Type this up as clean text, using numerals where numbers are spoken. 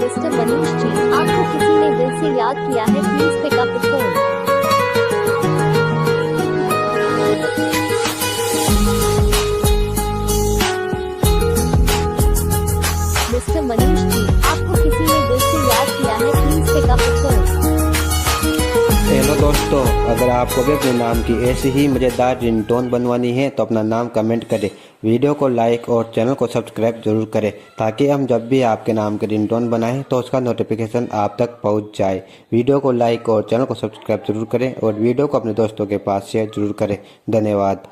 Mister Manish ji, आपको किसी ने दिल से याद किया है, please pick up the phone. Mister Manish ji, आपको किसी ने दिल से याद किया है, please pick up the phone. Hello दोस्तों, अगर आपको भी अपने नाम की ऐसी ही मज़ेदार रिंगटोन बनवानी है तो अपना नाम कमेंट करें, वीडियो को लाइक और चैनल को सब्सक्राइब जरूर करें ताकि हम जब भी आपके नाम की रिंगटोन बनाएं तो उसका नोटिफिकेशन आप तक पहुंच जाए। वीडियो को लाइक और चैनल को सब्सक्राइब जरूर करें और वीडियो को अपने दोस्तों के पास शेयर जरूर करें। धन्यवाद।